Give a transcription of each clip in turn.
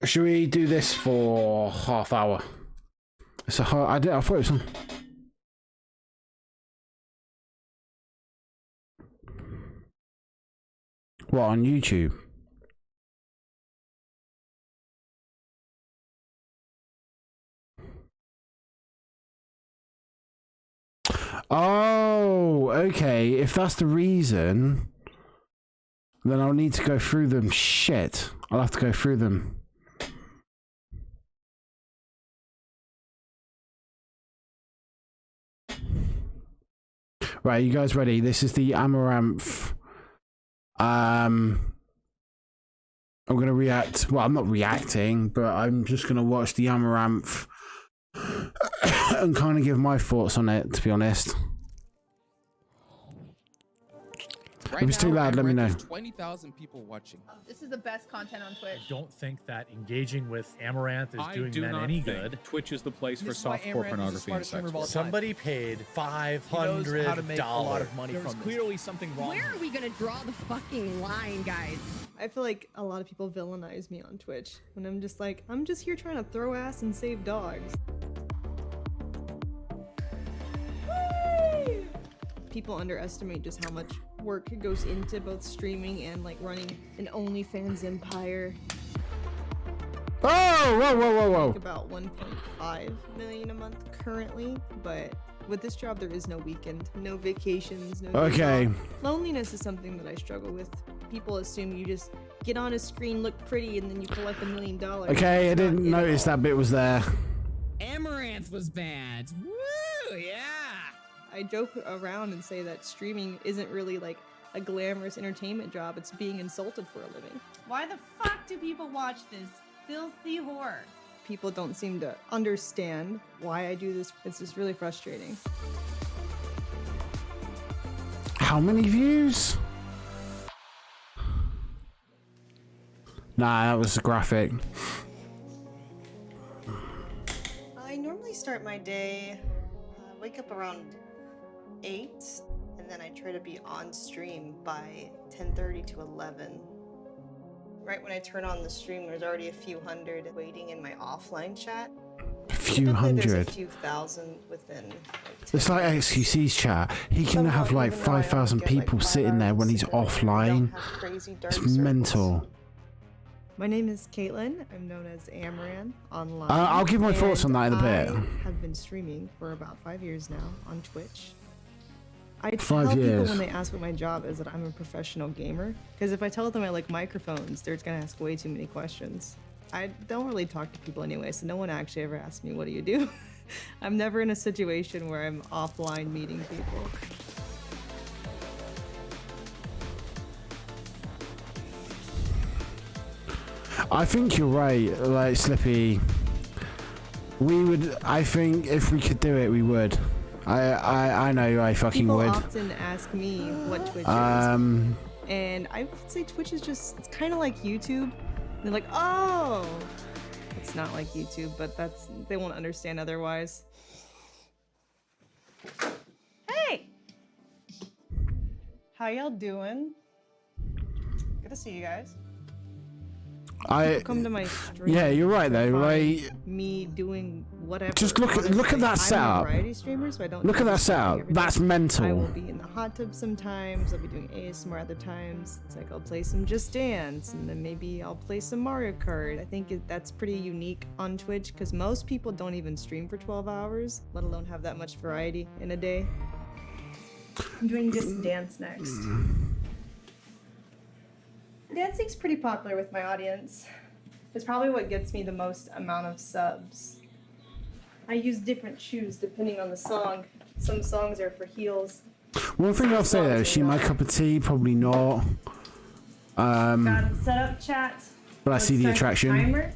Should we do this for half hour? It's a hard, I thought it was on. What, on YouTube? Oh, okay. If that's the reason, then I'll need to go through them. Shit. I'll have to go through them. Right, you guys ready? This is the Amouranth. I'm gonna react. Well, I'm not reacting, but I'm just gonna watch the Amouranth and kind of give my thoughts on it, to be honest. Right if it's too loud, let me know. 20,000 people watching. This is the best content on Twitch. I don't think that engaging with Amaranth is doing men any good. Twitch is the place for softcore pornography and sex. Somebody paid $500. Make a lot of money from clearly something wrong. Where are we gonna draw the fucking line, guys? I feel like a lot of people villainize me on Twitch when I'm just like, I'm just here trying to throw ass and save dogs. People underestimate just how much work goes into both streaming and like running an OnlyFans empire. Oh, whoa. Like about 1.5 million a month currently, but with this job there is no weekend, no vacations, no okay. Loneliness is something that I struggle with. People assume you just get on a screen, look pretty, and then you collect $1 million. Okay, I didn't notice that bit was there. Amaranth was bad. Woo, yeah. I joke around and say that streaming isn't really like a glamorous entertainment job, it's being insulted for a living. Why the fuck do people watch this filthy horror? People don't seem to understand why I do this. It's just really frustrating. How many views? Nah, that was a graphic. I normally start my day, wake up around 8, and then I try to be on stream by 10:30 to 11. Right when I turn on the stream, there's already a few hundred waiting in my offline chat. A few hundred? There's a few thousand within. Like, it's like XQC's chat. He can have like 5,000 people sitting there when he's offline. It's mental. My name is Caitlin. I'm known as Amouranth online. I'll give my thoughts on that in a bit. I have been streaming for about 5 years now on Twitch. I tell 5 people years. when they ask what my job is that I'm a professional gamer. Because if I tell them I like microphones, they're gonna ask way too many questions. I don't really talk to people anyway, so no one actually ever asks me, what do you do? I'm never in a situation where I'm offline meeting people. I think you're right, like Slippy. I think if we could do it, we would. I know I fucking People would. often ask me what Twitch is. And I would say Twitch is just, it's kind of like YouTube. They're like, oh! It's not like YouTube, but they won't understand otherwise. Hey! How y'all doing? Good to see you guys. People come to my stream. Yeah, you're right though. Like me doing whatever. Just look at that setup. I'm a variety streamer, so I don't. Look at that setup. That's mental. I will be in the hot tub sometimes. I'll be doing ASMR other times. It's like I'll play some Just Dance, and then maybe I'll play some Mario Kart. I think that's pretty unique on Twitch because most people don't even stream for 12 hours, let alone have that much variety in a day. I'm doing Just Dance next. Dancing's pretty popular with my audience. It's probably what gets me the most amount of subs. I use different shoes depending on the song. Some songs are for heels. One thing I'll say though, is she my cup of tea? Probably not. Got it set up, chat. But I see the attraction. Timer.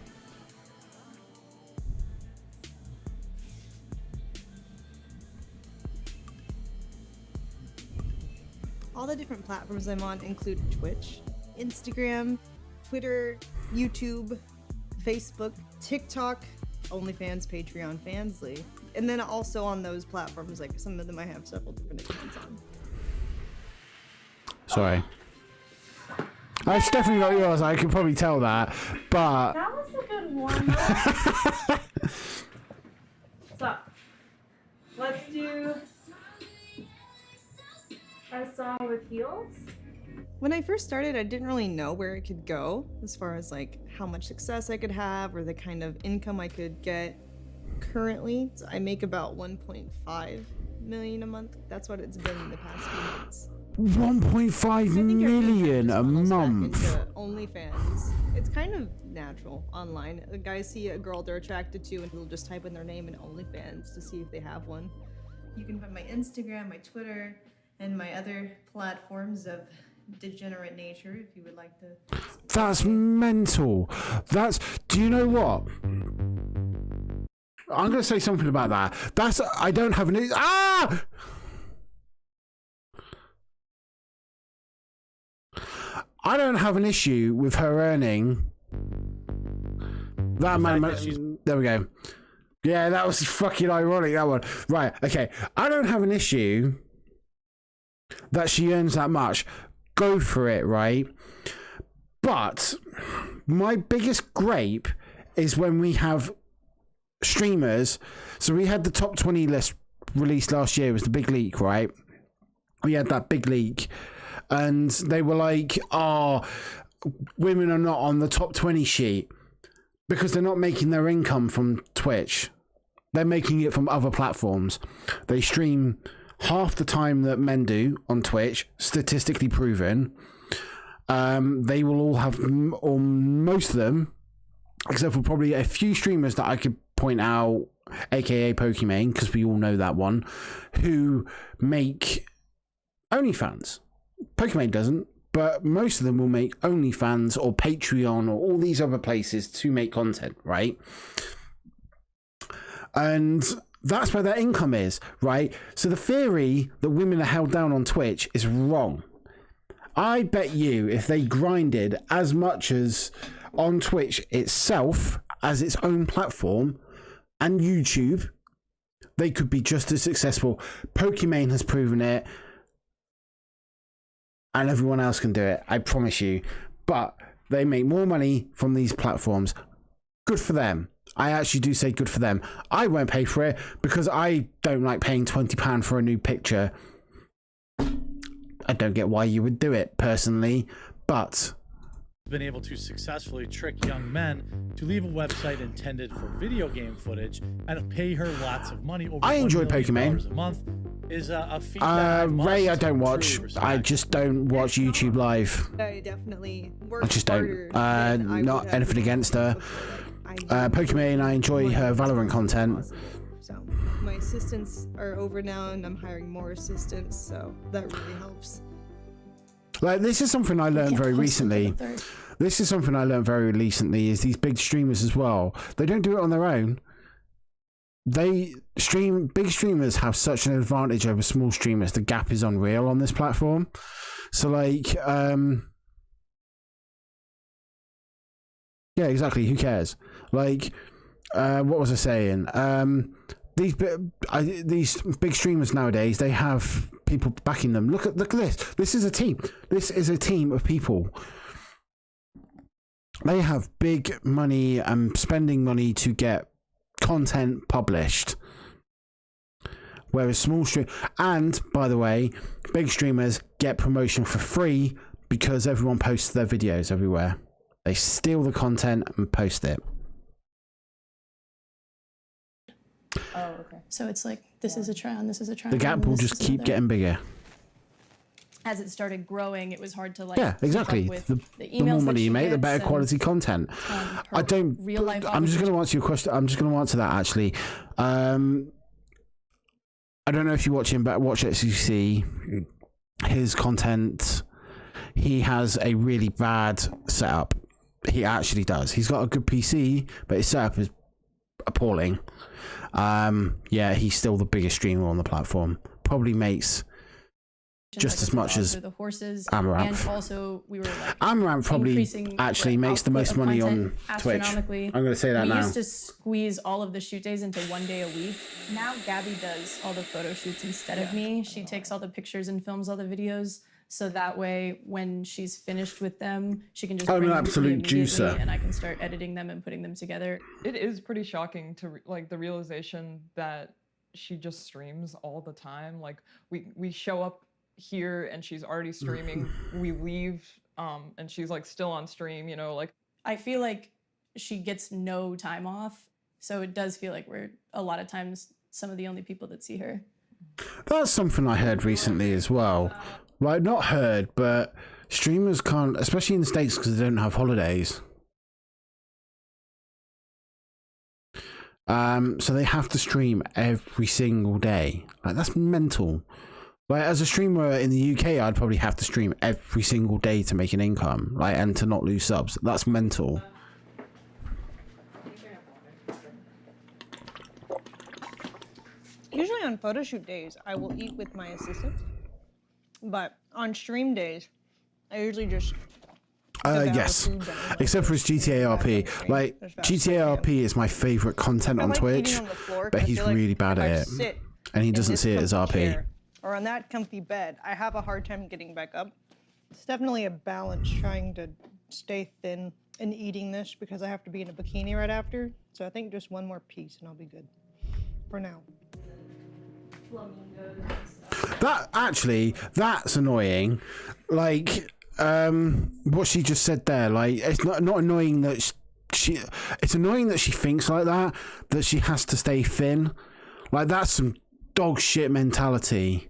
All the different platforms I'm on include Twitch, Instagram, Twitter, YouTube, Facebook, TikTok, OnlyFans, Patreon, Fansly, and then also on those platforms, like some of them I have several different accounts on. Sorry. It's definitely not yours. I can probably tell that. But That was a good warm-up. So, let's do a song with heels. When I first started, I didn't really know where it could go as far as like how much success I could have or the kind of income I could get. Currently, I make about 1.5 million a month. That's what it's been in the past few months. 1.5 million a month. Into OnlyFans. It's kind of natural online. The guys see a girl they're attracted to and they'll just type in their name in OnlyFans to see if they have one. You can find my Instagram, my Twitter, and my other platforms of degenerate nature if you would like to. That's mental. Do you know what? I'm going to say something about that. I don't have an... I don't have an issue with her earning that amount. There we go. Yeah, that was fucking ironic, that one. Right, okay. I don't have an issue that she earns that much. Go for it, right? But my biggest gripe is when we have streamers. So we had the top 20 list released last year. It was the big leak, right? We had that big leak. And they were like, women are not on the top 20 sheet because they're not making their income from Twitch. They're making it from other platforms. They stream half the time that men do on Twitch, statistically proven. They will all have, or most of them, except for probably a few streamers that I could point out, aka Pokimane, because we all know that one, who make OnlyFans. Pokimane doesn't, but most of them will make OnlyFans or Patreon or all these other places to make content, right? And that's where their income is, right? So the theory that women are held down on Twitch is wrong. I bet you if they grinded as much as on Twitch itself as its own platform and YouTube, they could be just as successful. Pokimane has proven it. And everyone else can do it, I promise you. But they make more money from these platforms. Good for them. I actually do say good for them. I won't pay for it because I don't like paying £20 for a new picture. I don't get why you would do it personally, but... been able to successfully trick young men to leave a website intended for video game footage and pay her lots of money. Over I enjoy Pokimane. A month is a feat that Ray, I don't watch. I just don't watch YouTube Live. I definitely work I just don't. Not anything against her. Pokimane, I enjoy her Valorant content. So my assistants are over now, and I'm hiring more assistants, so that really helps. Like, this is something I learned very recently. This is something I learned very recently, is these big streamers as well. They don't do it on their own. Big streamers have such an advantage over small streamers. The gap is unreal on this platform. So like, yeah, exactly. Who cares? Like, what was I saying? These big streamers nowadays, they have people backing them. Look at this. This is a team. This is a team of people. They have big money and spending money to get content published. Whereas small and by the way, big streamers get promotion for free because everyone posts their videos everywhere. They steal the content and post it. Oh, okay. So it's like, this is a try on, this is a try on. The gap will just keep getting bigger. As it started growing, it was hard to like. Yeah, exactly. The more money you make, the better quality content. I don't. I'm just going to answer your question. I'm just going to answer that actually. I don't know if you watch him, but watch it so you see his content. He has a really bad setup. He actually does. He's got a good PC, but his setup is appalling. Yeah, he's still the biggest streamer on the platform. Probably makes just as much as the horses, Amouranth. And also we were like Amouranth probably actually makes the most money on Twitch. I'm going to say that now. We used to squeeze all of the shoot days into one day a week. Now Gabby does all the photo shoots instead of me. She takes all the pictures and films all the videos. So that way, when she's finished with them, she can just I'm bring an them to me absolute immediately, juicer. and I can start editing them and putting them together. It is pretty shocking to like the realization that she just streams all the time. Like we show up here and she's already streaming. We leave and she's like still on stream, you know, like I feel like she gets no time off. So it does feel like we're a lot of times some of the only people that see her. That's something I heard recently as well. Like, not heard, but streamers can't, especially in the States, because they don't have holidays. So they have to stream every single day. Like, that's mental. Like, as a streamer in the UK, I'd probably have to stream every single day to make an income, like, and to not lose subs. That's mental. Usually on photo shoot days, I will eat with my assistant. But on stream days, I usually just yes, except for his GTA RP. Like, GTA RP is my favorite content on Twitch, but he's really bad at it, and he doesn't see it as RP. Or on that comfy bed, I have a hard time getting back up. It's definitely a balance trying to stay thin and eating this because I have to be in a bikini right after. So I think just one more piece and I'll be good for now. That's annoying. Like, what she just said there, like, it's not annoying that it's annoying that she thinks like that she has to stay thin. Like, that's some dog shit mentality.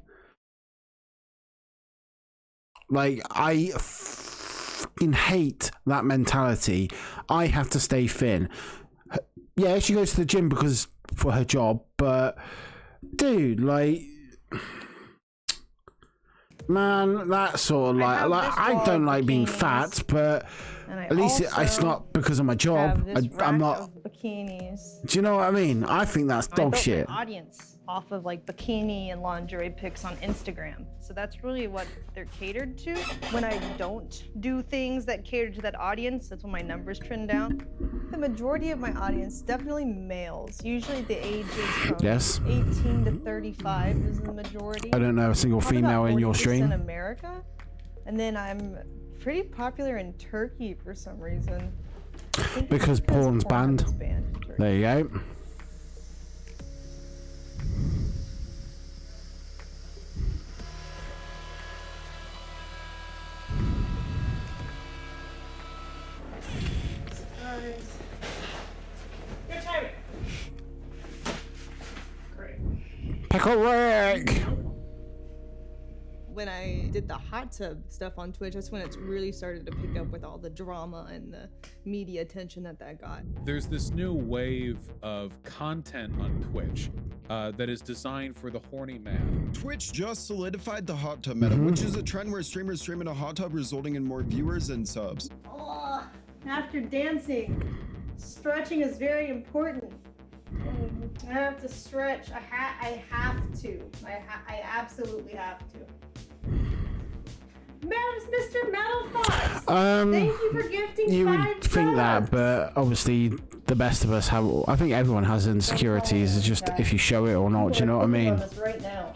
Like, I fucking hate that mentality. I have to stay thin. Yeah, she goes to the gym for her job, but dude, like, man, that sort of I don't like being fat, but at least it's not because of my job. I'm not. Bikinis. Do you know what I mean? I think that's dog shit. My audience off of like bikini and lingerie pics on Instagram. So that's really what they're catered to. When I don't do things that cater to that audience, that's when my numbers trend down. The majority of my audience, definitely males. Usually the age is from 18 to 35 is the majority. I don't know a single female in your stream. In America, and then I'm pretty popular in Turkey for some reason. Because porn's banned. There you go. Pickle Rick! When I did the hot tub stuff on Twitch, that's when it's really started to pick up with all the drama and the media attention that got. There's this new wave of content on Twitch that is designed for the horny man. Twitch just solidified the hot tub meta, which is a trend where streamers stream in a hot tub, resulting in more viewers and subs. Oh, after dancing, stretching is very important. I have to stretch. I have to. I absolutely have to. Mr. Metal Fox, thank you for gifting you 5 would think that, but obviously the best of us have. I think everyone has insecurities. It's just if you show it or not. Do you know what I mean? Right now.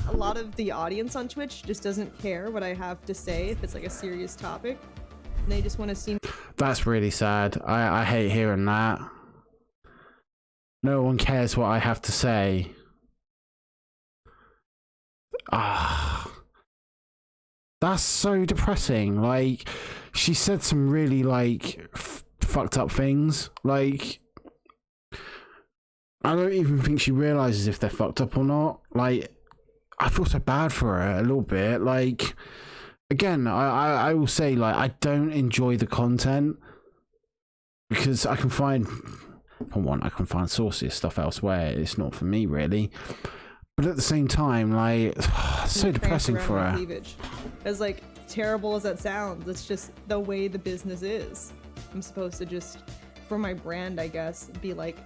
A lot of the audience on Twitch just doesn't care what I have to say if it's like a serious topic. And they just want to see. That's really sad. I hate hearing that. No one cares what I have to say. That's so depressing. Like, she said some really like fucked up things. Like, I don't even think she realizes if they're fucked up or not. Like, I feel so bad for her a little bit. Like, again, I will say, like, I don't enjoy the content because I can find, for one, I can find saucier stuff elsewhere. It's not for me, really. But at the same time, like, it's so depressing for her. As like terrible as that sounds, it's just the way the business is. I'm supposed to just, for my brand, I guess, be like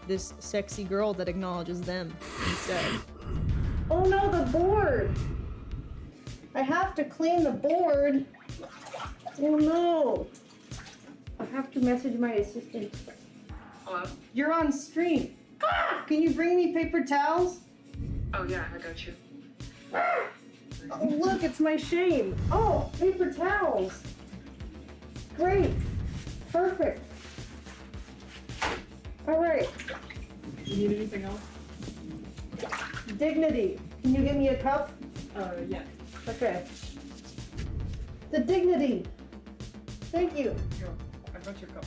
this sexy girl that acknowledges them instead. Oh no, the board! I have to clean the board. Oh no! I have to message my assistant. Hello? You're on stream. Can you bring me paper towels? Oh yeah, I got you. Oh, look, it's my shame. Oh, paper towels. Great. Perfect. All right. You need anything else? Dignity. Can you give me a cup? Yeah. Okay. The dignity. Thank you. I got your cup.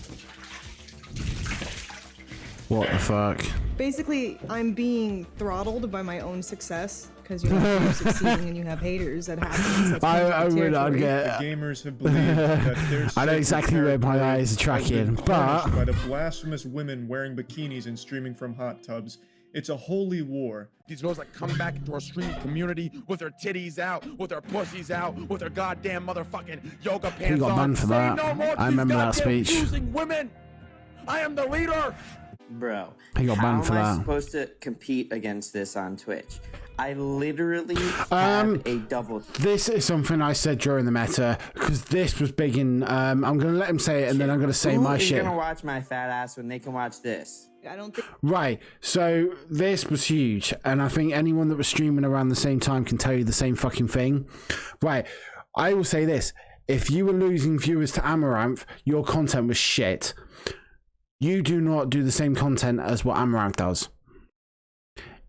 What the fuck? Basically, I'm being throttled by my own success because you're succeeding and you have haters. That happens. That's I would. I'd get. Gamers have believed that their I know exactly where my eyes are tracking, but by the blasphemous women wearing bikinis and streaming from hot tubs. It's a holy war. These girls that come back into our streaming community with their titties out, with their pussies out, with their goddamn motherfucking yoga pants on. he got banned for that. I remember that speech. Using women. I am the leader. Bro, He got banned for how am I that. supposed to compete against this on Twitch? I literally have a double. This is something I said during the meta because this was big in. I'm gonna let him say it and then I'm gonna say my shit. Who's gonna watch my fat ass when they can watch this? I don't think. Right, so this was huge, and I think anyone that was streaming around the same time can tell you the same fucking thing. Right, I will say this: if you were losing viewers to Amouranth, your content was shit. You do not do the same content as what Amouranth does.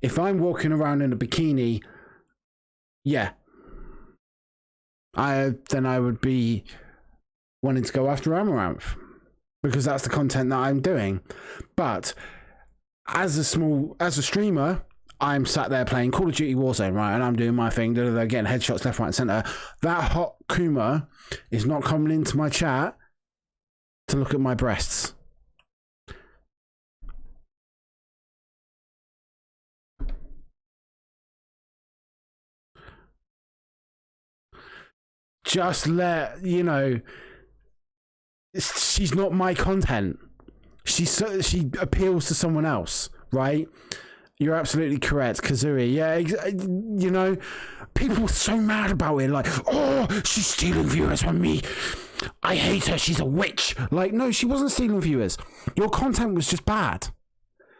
If I'm walking around in a bikini, yeah, then I would be wanting to go after Amouranth because that's the content that I'm doing. But as a streamer, I'm sat there playing Call of Duty Warzone, right, and I'm doing my thing, getting headshots left, right, and center. That hot Kuma is not coming into my chat to look at my breasts. Just let you know, she's not my content. She appeals to someone else, right? You're absolutely correct, Kazuri. Yeah, you know, people were so mad about it. Like, oh, she's stealing viewers from me. I hate her. She's a witch. Like, no, she wasn't stealing viewers. Your content was just bad.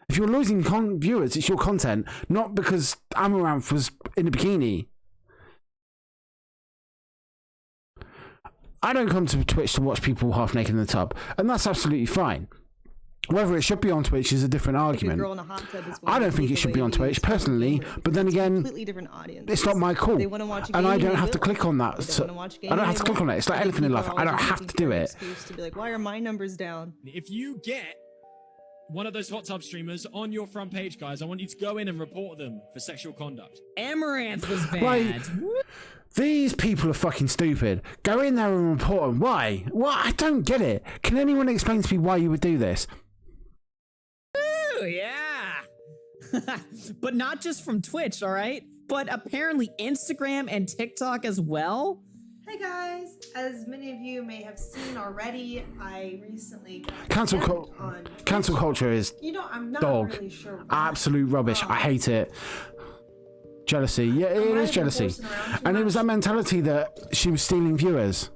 If you're losing viewers, it's your content, not because Amouranth was in a bikini. I don't come to Twitch to watch people half naked in the tub, and that's absolutely fine. Whether it should be on Twitch is a different argument. I don't think it should be on Twitch personally, but then again, it's not my call, and I don't have to click on that. I don't have to click on it. It's like anything in life. I don't have to do it. To be like, why are my numbers down? If you get one of those hot tub streamers on your front page, guys, I want you to go in and report them for sexual conduct. Amouranth was bad. Like, these people are fucking stupid. Go in there and report them. Why? What? I don't get it. Can anyone explain to me why you would do this? Ooh, yeah. But not just from Twitch, all right? But apparently Instagram and TikTok as well. Hey guys, as many of you may have seen already, I recently got Cancel culture is I'm not dog. really sure why. Absolute rubbish. I hate it. Jealousy. Yeah, it is jealousy. And it was that mentality that she was stealing viewers.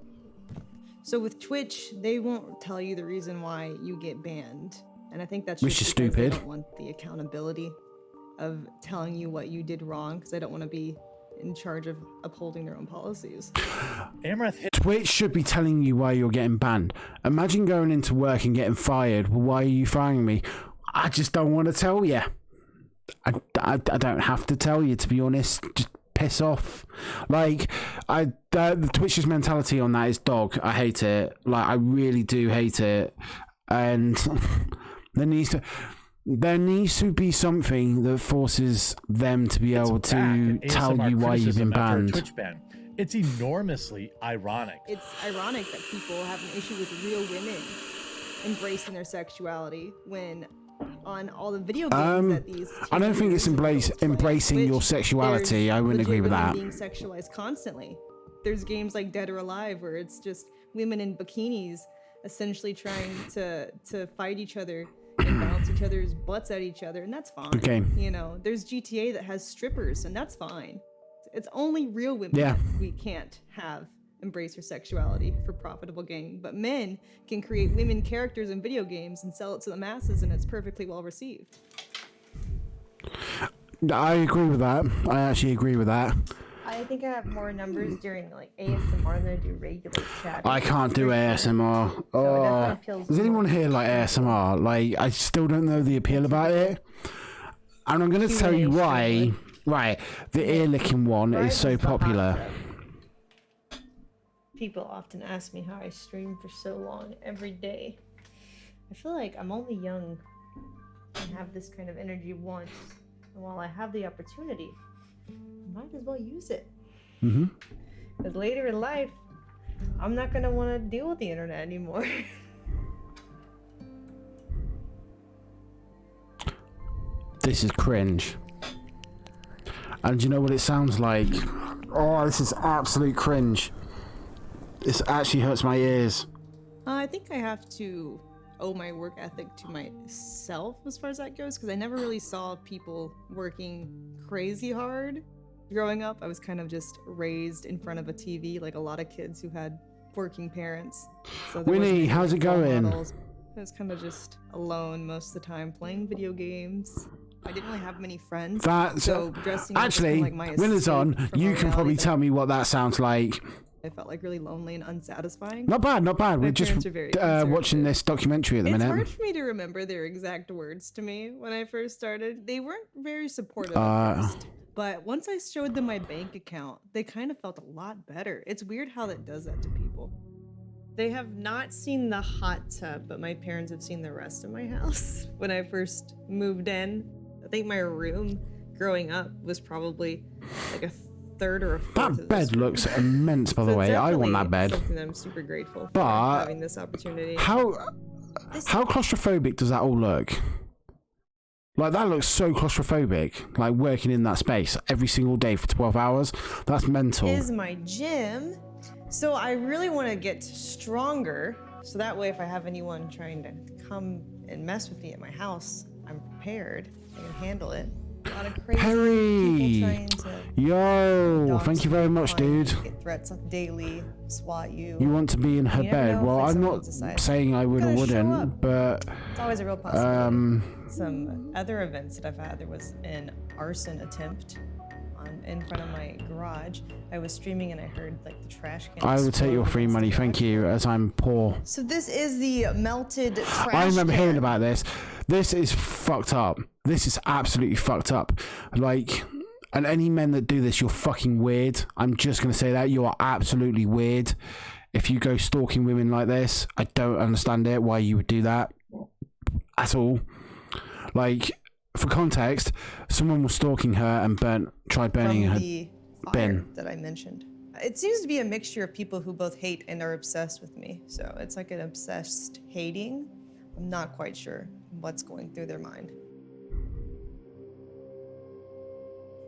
So with Twitch, they won't tell you the reason why you get banned. And I think that's Which just is because stupid. They don't want the accountability of telling you what you did wrong because they don't want to be in charge of upholding their own policies. Twitch should be telling you why you're getting banned. Imagine going into work and getting fired. Well, why are you firing me? I just don't want to tell you. I don't have to tell you, to be honest. Just piss off. Like, the Twitch's mentality on that is dog. I hate it. Like, I really do hate it. And there needs to be something that forces them to be able to tell you why you've been banned. Twitch ban. It's enormously ironic. It's ironic that people have an issue with real women embracing their sexuality when on all the video games that these I don't think it's embracing your sexuality. I wouldn't agree with that. Being sexualized constantly. There's games like Dead or Alive where it's just women in bikinis essentially trying to fight each other and bounce each other's butts at each other, and that's fine. Okay. You know, there's GTA that has strippers, and that's fine. It's only real women Yeah. that we can't have embrace your sexuality for profitable gain, but men can create women characters in video games and sell it to the masses, and it's perfectly well received. I agree with that. I actually agree with that. I think I have more numbers during like ASMR than I do regular chat. I can't do ASMR. So it Oh, definitely feels does anyone more- here like ASMR? Like, I still don't know the appeal about it. And I'm going to tell you why. Right, the ear licking one is so popular. People often ask me how I stream for so long every day. I feel like I'm only young and have this kind of energy once. And while I have the opportunity, I might as well use it. Mm-hmm. Because later in life, I'm not going to want to deal with the internet anymore. This is cringe. And do you know what it sounds like? Oh, this is absolute cringe. This actually hurts my ears. I think I have to owe my work ethic to myself as far as that goes, because I never really saw people working crazy hard. Growing up, I was kind of just raised in front of a TV, like a lot of kids who had working parents. So there wasn't Winnie, any, how's it role going? models. I was kind of just alone most of the time, playing video games. I didn't really have many friends. That's so dressing up was actually, kind of like my when it's escape on, from you a can probably reality tell me what that sounds like. I felt like really lonely and unsatisfying. Not bad, not bad. My We're just parents are very conservative. watching this documentary at the It's minute. hard for me to remember their exact words to me when I first started. They weren't very supportive Uh, at first. But once I showed them my bank account, they kind of felt a lot better. It's weird how that does that to people. They have not seen the hot tub, but my parents have seen the rest of my house. When I first moved in, I think my room growing up was probably like a third or a fourth That of this bed room. looks immense, by the So way. it's I want that definitely bed. something that I'm super grateful for But having this opportunity. how claustrophobic does that all look? Like, that looks so claustrophobic. Like, working in that space every single day for 12 hours. That's mental. Is my gym. So I really want to get stronger. So that way, if I have anyone trying to come and mess with me at my house, I'm prepared. I can handle it. A lot of crazy people trying to Yo, dox thank you very much, client, dude. get threats daily, swat you. You want to be in her You never bed? know Well, if I'm someone not decides, saying I would or "I'm gonna show wouldn't, up." but It's always a real possibility. Some other events that I've had, there was an arson attempt in front of my garage. I was streaming and I heard like the trash can. I will take your explode free against money, the thank you, as I'm poor. So this is the melted trash I remember can. hearing about this. This is fucked up. This is absolutely fucked up. Like, and any men that do this, you're fucking weird. I'm just going to say that. You are absolutely weird. If you go stalking women like this, I don't understand it, why you would do that at all. Like, for context, someone was stalking her and tried burning From her the fire bin. that I mentioned. It seems to be a mixture of people who both hate and are obsessed with me. So it's like an obsessed hating. I'm not quite sure what's going through their mind.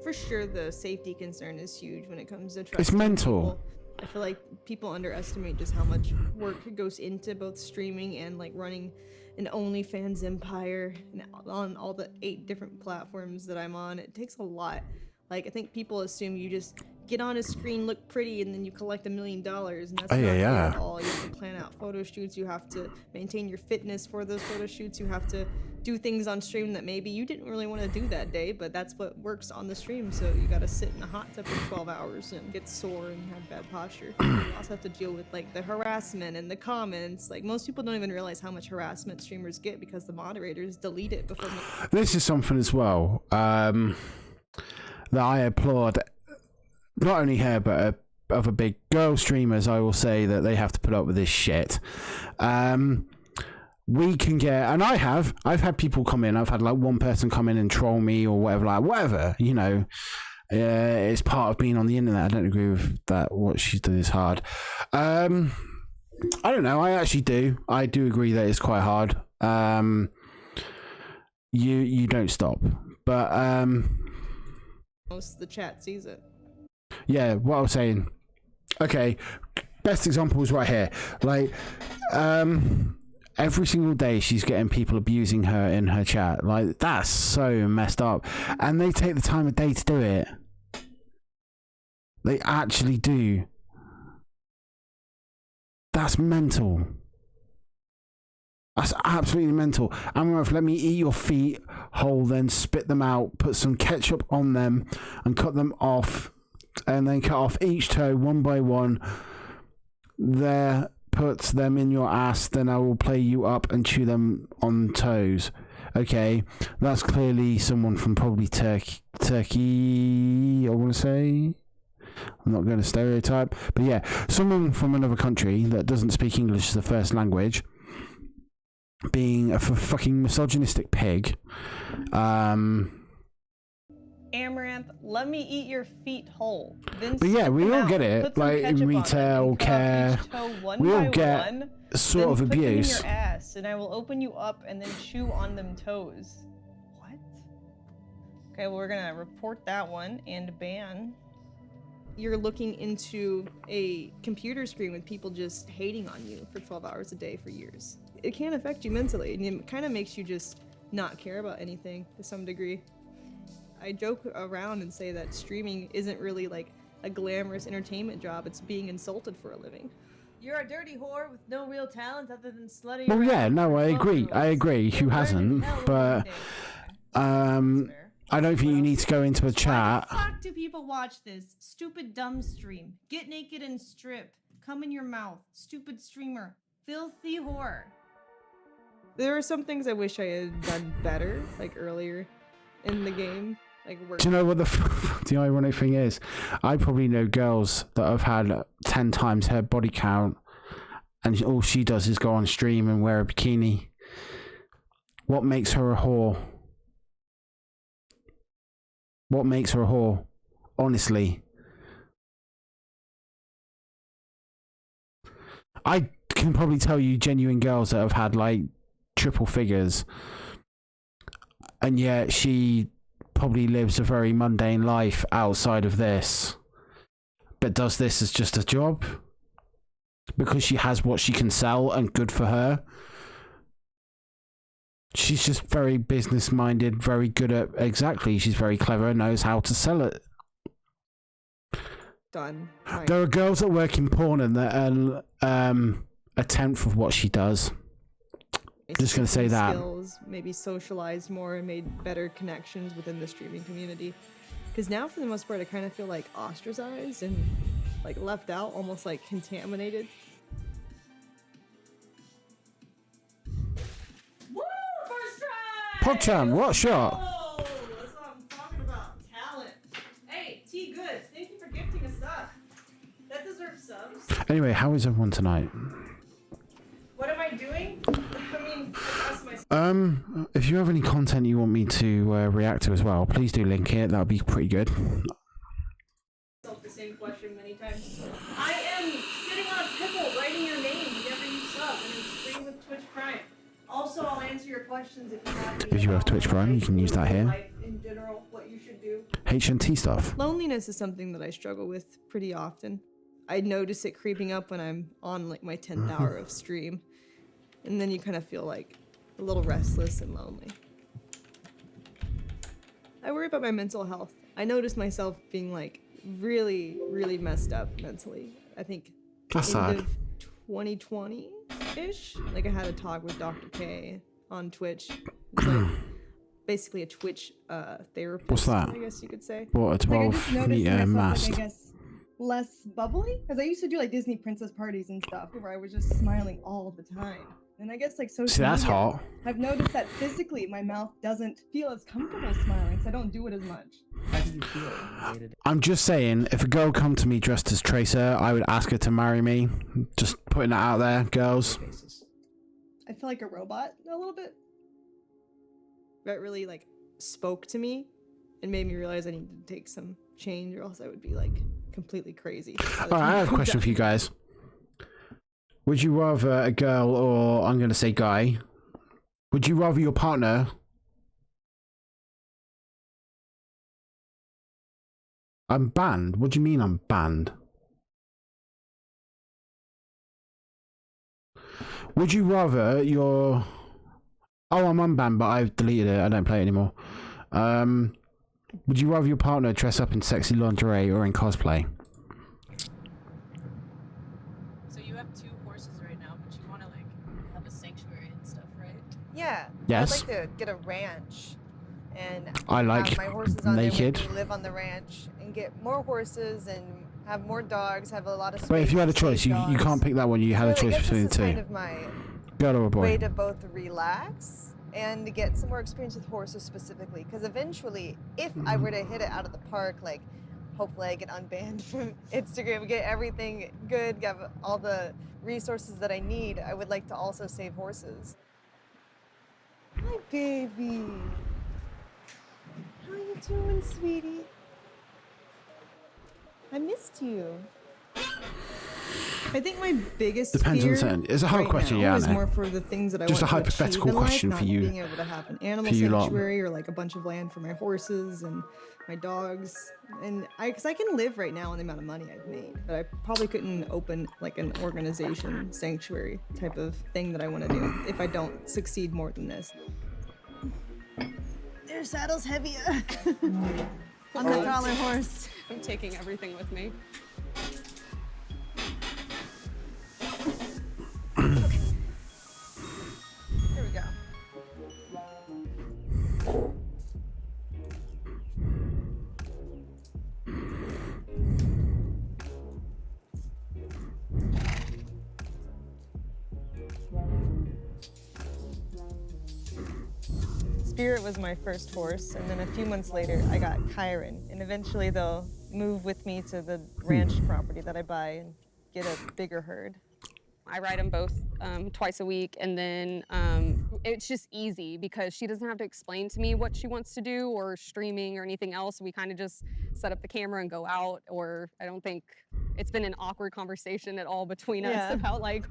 For sure, the safety concern is huge when it comes to trusting mental. people. I feel like people underestimate just how much work goes into both streaming and like running an OnlyFans empire and on all the 8 different platforms that I'm on. It takes a lot. Like, I think people assume you just get on a screen, look pretty, and then you collect $1 million, and that's Oh, not yeah, it yeah. at all. You have to plan out photo shoots. You have to maintain your fitness for those photo shoots. You have to do things on stream that maybe you didn't really want to do that day, but that's what works on the stream. So you got to sit in a hot tub for 12 hours and get sore and have bad posture. You also have to deal with like the harassment and the comments. Like, most people don't even realize how much harassment streamers get because the moderators delete it before. This is something as well that I applaud. Not only her, but other big girl streamers. I will say that they have to put up with this shit. We can get, and I've had people come in. I've had like one person come in and troll me or whatever, like whatever, you know. It's part of being on the internet. I don't agree with that. What she's done is hard. I don't know. I actually do. I do agree that it's quite hard. You don't stop, but Most of the chat sees it. yeah, what I was saying. Okay, best example is right here. Like, every single day she's getting people abusing her in her chat. Like, that's so messed up. And they take the time of day to do it. They actually do. That's mental. That's absolutely mental. Amouranth, let me eat your feet whole, then spit them out, put some ketchup on them, and cut them off and then cut off each toe one by one. There, put them in your ass, then I will play you up and chew them on toes. Okay, that's clearly someone from probably Turkey, I want to say. I'm not going to stereotype, but yeah, someone from another country that doesn't speak English as a first language, being a fucking misogynistic pig. Amaranth, let me eat your feet whole. Then But yeah, we spit them all get out, it. put some Like ketchup in on it, retail and cut off care, each toe one we all by get one, sort then of put them in abuse. your ass, and I will open you up and then chew on them toes. What? Okay, well, we're gonna report that one and ban. You're looking into a computer screen with people just hating on you for 12 hours a day for years. It can affect you mentally, and it kind of makes you just not care about anything to some degree. I joke around and say that streaming isn't really like a glamorous entertainment job, it's being insulted for a living. You're a dirty whore with no real talent other than slutty. Well, yeah, around no, for I 12 agree. girls. I agree. Who You'll burn in hasn't? hell one But day. I don't think you need to go into a chat. Why the fuck do people watch this? Stupid dumb stream. Get naked and strip. Come in your mouth. Stupid streamer. Filthy whore. There are some things I wish I had done better, like earlier in the game. Like work. Do you know what the ironic thing is? I probably know girls that have had 10 times her body count, and all she does is go on stream and wear a bikini. What makes her a whore? What makes her a whore? Honestly. I can probably tell you genuine girls that have had like triple figures, and yet she probably lives a very mundane life outside of this, but does this as just a job because she has what she can sell and good for her. She's just very business minded, very good at she's very clever, knows how to sell it. Done. There are girls that work in porn and that earn a tenth of what she does. Just gonna say that. Skills, maybe socialized more and made better connections within the streaming community. Because now, for the most part, I kind of feel like ostracized and like left out, almost like contaminated. Woo! First try! PogChan, what shot? Oh, that's what I'm talking about. Talent. Hey, T Goods, thank you for gifting a sub. That deserves subs. Anyway, how is everyone tonight? What am I doing? I mean, I asked myself. If you have any content you want me to react to as well, please do link it. That would be pretty good. The same question many times. I am sitting on a pickle writing your name whenever you sub, and it's free with Twitch Prime. Also, I'll answer your questions if you have any. If you have Twitch Prime, you can use that here. Life in general, what you should do. HNT stuff. Loneliness is something that I struggle with pretty often. I notice it creeping up when I'm on like my 10th hour of stream. And then you kind of feel like a little restless and lonely. I worry about my mental health. I notice myself being like really, really messed up mentally. I think That's end sad. of 2020-ish. Like I had a talk with Dr. K on Twitch. It's like basically a Twitch therapist. What's that? I guess you could say. What, a Like, I 12 just noticed meter myself, mast? like, I guess, less bubbly. Because I used to do like Disney princess parties and stuff where I was just smiling all the time. And I guess like social See, that's media, hot. I've noticed that physically my mouth doesn't feel as comfortable smiling, so I don't do it as much. How do you feel? I'm just saying, if a girl come to me dressed as Tracer, I would ask her to marry me. Just putting that out there, girls. I feel like a robot a little bit. That really like spoke to me and made me realize I needed to take some change or else I would be like completely crazy. Alright, I have a question for you guys. Would you rather a girl, or I'm going to say guy, would you rather your partner I'm banned? What do you mean I'm banned? Would you rather your... Oh, I'm unbanned, but I've deleted it. I don't play it anymore. Would you rather your partner dress up in sexy lingerie or in cosplay? So you have 2 horses right now, but you want to like have a sanctuary and stuff, right? Yeah. Yes. I'd like to get a ranch and I like have my horses on naked. there with me, live on the ranch, and get more horses and have more dogs. Have a lot of. But if you had a choice, you can't pick that one. You had a choice between the two. Kind of my girl or a boy. way to both relax and to get some more experience with horses specifically. Because eventually, if I were to hit it out of the park, like hopefully I get unbanned from Instagram, get everything good, get all the resources that I need, I would like to also save horses. Hi, baby. How you doing, sweetie? I missed you. I think my biggest Depends on fear the certain. It's a hard right question, now yeah, I is know. more for the things that I Just a want to achieve hypothetical in life, question not for you- being able to have an animal for you lot. sanctuary or like a bunch of land for my horses and my dogs, and because I can live right now on the amount of money I've made, but I probably couldn't open like an organization sanctuary type of thing that I want to do if I don't succeed more than this. Their saddle's heavier on the taller horse. I'm taking everything with me. Here we go. Spirit was my first horse, and then a few months later I got Chiron, and eventually they'll move with me to the ranch property that I buy and get a bigger herd. I ride them both twice a week, and then it's just easy because she doesn't have to explain to me what she wants to do or streaming or anything else. We kind of just set up the camera and go out, or I don't think it's been an awkward conversation at all between us about like.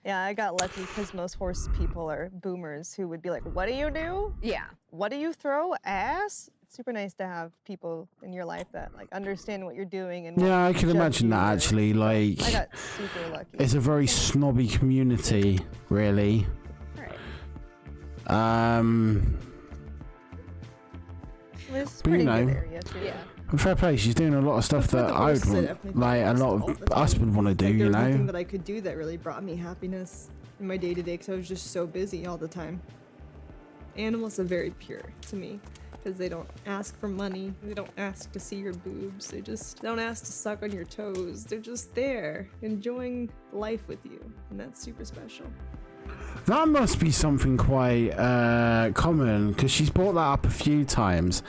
Yeah, I got lucky because most horse people are boomers who would be like, what do you do? Yeah. What do you throw? Ass? It's super nice to have people in your life that like understand what you're doing and Yeah, I won't can judge imagine you that or- actually. Like, I got super lucky. it's a very snobby community, really. It's but you pretty know, good area too. Yeah. fair play. She's doing a lot of stuff that I would want, like a lot of us would want to do. Like, You there was nothing know. that I could do that really brought me happiness in my day-to-day because I was just so busy all the time. Animals are very pure to me because they don't ask for money, they don't ask to see your boobs, they just don't ask to suck on your toes. They're just there enjoying life with you, and that's super special. That must be something quite common because she's brought that up a few times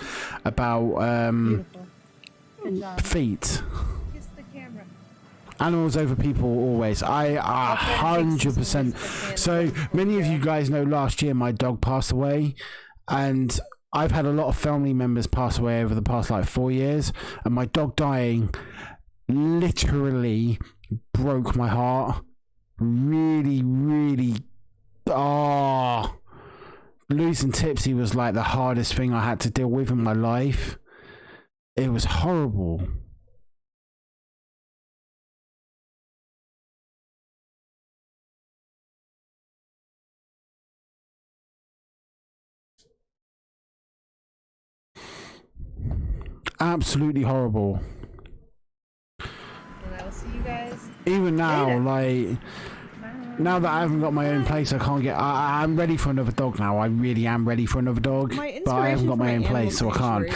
about feet. Kiss the camera. Animals over people always. I 100%. So many of you guys know last year my dog passed away, and I've had a lot of family members pass away over the past like 4 years, and my dog dying literally broke my heart. Really, really. Losing Tipsy was like the hardest thing I had to deal with in my life. It was horrible. Absolutely horrible. And I will see you guys. Even now, like, now that I haven't got my own place, I can't get. I'm ready for another dog now. I really am ready for another dog, but I haven't got my own place, so I can't.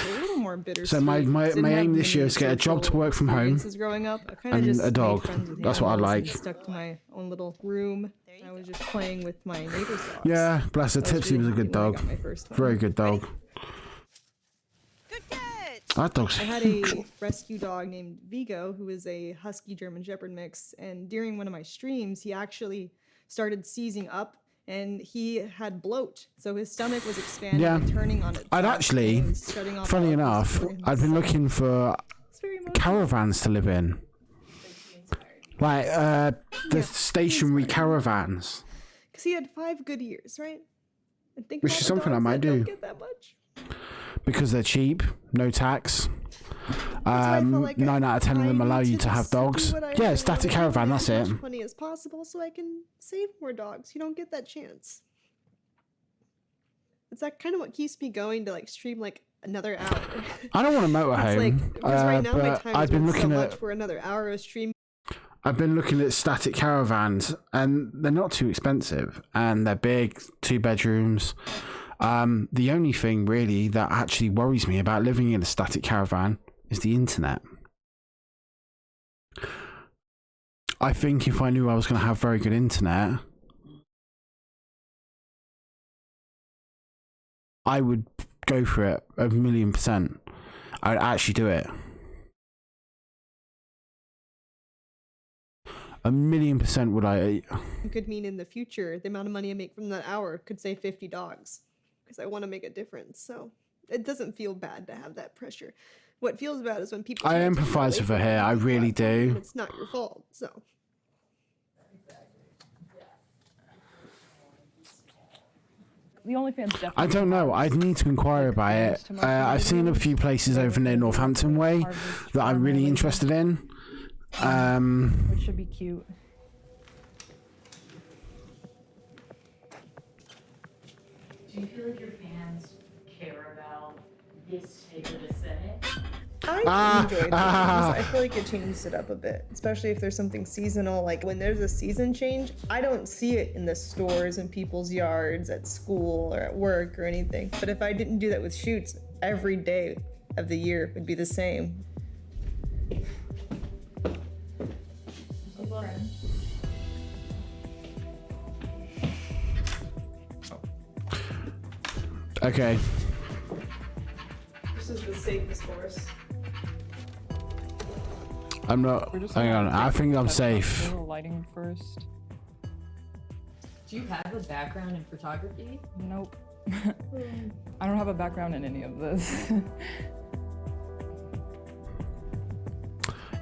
So my aim this year is to get a job to work from home Growing up, I kinda and just a made dog. friends with That's what I animals and like. Stuck to my own little room. I was just playing with my neighbor's dogs. Yeah, bless her. I was Tipsy really was a good happy when I dog. got my first one. Very good dog. That dog's I had a rescue dog named Vigo, who is a Husky German Shepherd mix, and during one of my streams, he actually started seizing up, and he had bloat, so his stomach was expanding and turning on itself. I'd actually, and it was shutting off funny all of enough, his organs. I'd been looking for caravans to live in, like the stationary caravans, Because he had 5 good years, right? And think which about is the something I dogs might that don't do get that much. because they're cheap, no tax. I feel like 9 out of 10 of them I allow need you to to have just do dogs. what I Yeah, really static wanna do caravan. and That's get it. as much money as possible so I can save more dogs. You don't get that chance. It's that kind of what keeps me going to like stream like another hour. I don't want a It's motorhome, like, because right now my but time I've is been worth so looking much at for another hour of stream. I've been looking at static caravans, and they're not too expensive, and they're big, 2 bedrooms. The only thing really that actually worries me about living in a static caravan is the internet. I think if I knew I was going to have very good internet, I would go for it 1,000,000%. I would actually do it. 1,000,000% would I. It could mean in the future, the amount of money I make from that hour could save 50 dogs. Because I want to make a difference. So it doesn't feel bad to have that pressure. What feels bad is when people... I empathise with her here, I really do. It's not your fault, so... The OnlyFans definitely. I don't know. I'd need to inquire about it. I've seen a few places over near Northampton way that I'm really interested in. Which should be cute. Do you feel like your fans care about this type of aesthetic? I enjoyed it. I feel like it changed it up a bit, especially if there's something seasonal. Like when there's a season change, I don't see it in the stores, in people's yards, at school, or at work, or anything. But if I didn't do that with shoots, every day of the year would be the same. Okay. This is the safest horse. I'm not. Hang on. I think I'm safe. Lighting first. Do you have a background in photography? Nope. I don't have a background in any of this.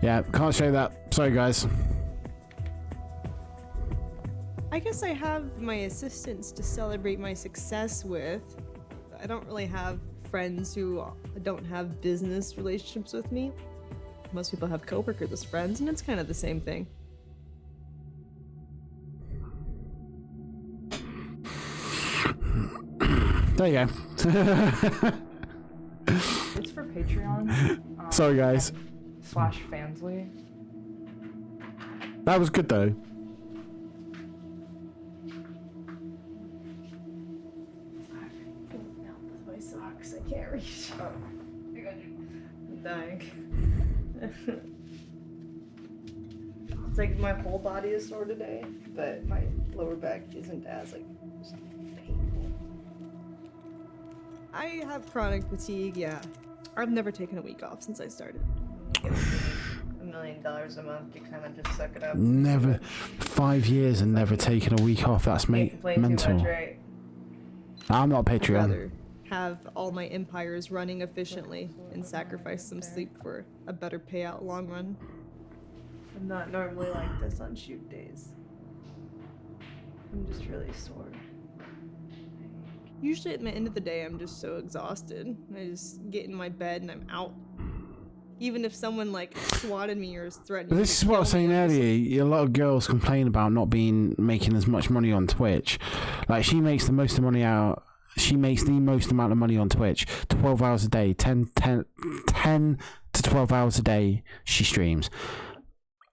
Yeah, can't show that. Sorry, guys. I guess I have my assistants to celebrate my success with. I don't really have friends who don't have business relationships with me. Most people have coworkers as friends, and it's kind of the same thing. There you go. It's for Patreon. Sorry, guys. /Fansly. That was good though. With my socks, I can't reach. Oh, I'm dying. It's like my whole body is sore today, but my lower back isn't as painful. I have chronic fatigue, yeah. I've never taken a week off since I started. $1 million a month, you kind of just suck it up. Never. 5 years and never taken a week off. That's mental. Much, right? I'm not a I'd Patreon. rather have all my empires running efficiently and sacrifice some sleep for a better payout long run. I'm not normally like this on shoot days. I'm just really sore. Usually at the end of the day, I'm just so exhausted. I just get in my bed and I'm out. Even if someone swatted me or is threatening. But this is what I was saying earlier. A lot of girls complain about not making as much money on Twitch. Like she makes the most money out. She makes the most amount of money on Twitch. 12 hours a day, 10 to 12 hours a day. She streams.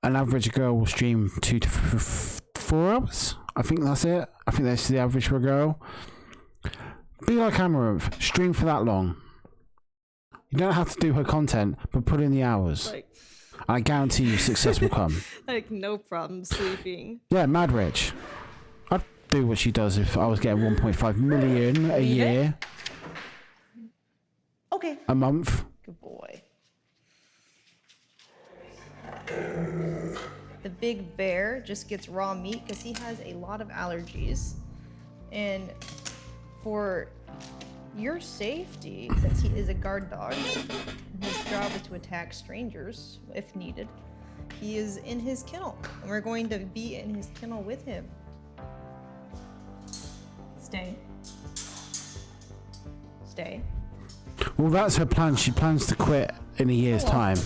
An average girl will stream 2 to 4 hours. I think that's it. I think that's the average for a girl. Be like Amouranth. Stream for that long. You don't have to do her content, but put in the hours. I guarantee you success will come. No problem sleeping. Yeah, mad rich. I'd do what she does if I was getting 1.5 million a year. Okay. A month. Good boy. The big bear just gets raw meat because he has a lot of allergies. And for your safety, since he is a guard dog, his job is to attack strangers if needed. He is in his kennel, and we're going to be in his kennel with him. Stay. Stay. Well, that's her plan. She plans to quit in a year's time.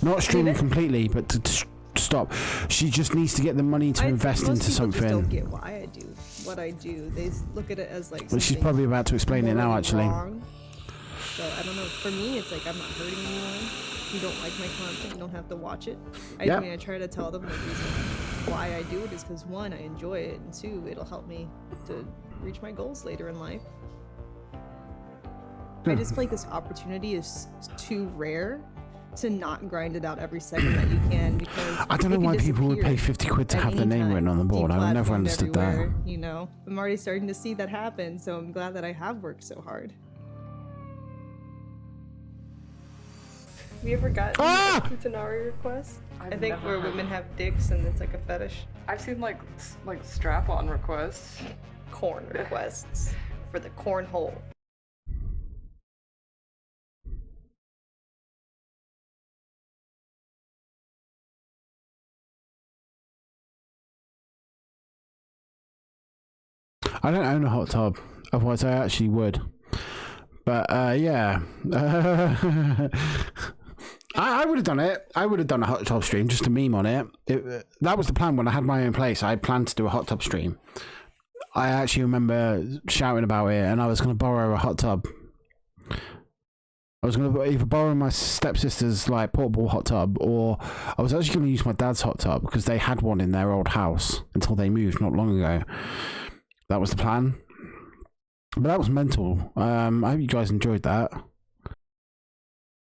Not streaming completely, but to stop. She just needs to get the money to invest into something. Just don't get why I do what I do. They look at it as Well, she's probably about to explain it now, actually. Wrong. So I don't know. For me, it's I'm not hurting anyone. If you don't like my content, you don't have to watch it. I mean, I try to tell them the reason why I do it is because 1, I enjoy it, and 2, it'll help me to reach my goals later in life. I just feel like this opportunity is too rare to not grind it out every second that you can, because I don't know it can why people would pay disappear 50 quid to at have their any name written on the time, board. I never deplatformed understood everywhere, that. You know, I'm already starting to see that happen, so I'm glad that I have worked so hard. Have you ever gotten a Kutanari request? I think where women have dicks and it's like a fetish. I've seen like strap-on requests. Corn requests for the cornhole. I don't own a hot tub, otherwise I actually would. But yeah, I would have done it. I would have done a hot tub stream, just a meme on it. That was the plan when I had my own place. I planned to do a hot tub stream. I actually remember shouting about it, and I was going to borrow a hot tub. I was going to either borrow my stepsister's like portable hot tub, or I was actually going to use my dad's hot tub because they had one in their old house until they moved not long ago. That was the plan. But that was mental. I hope you guys enjoyed that.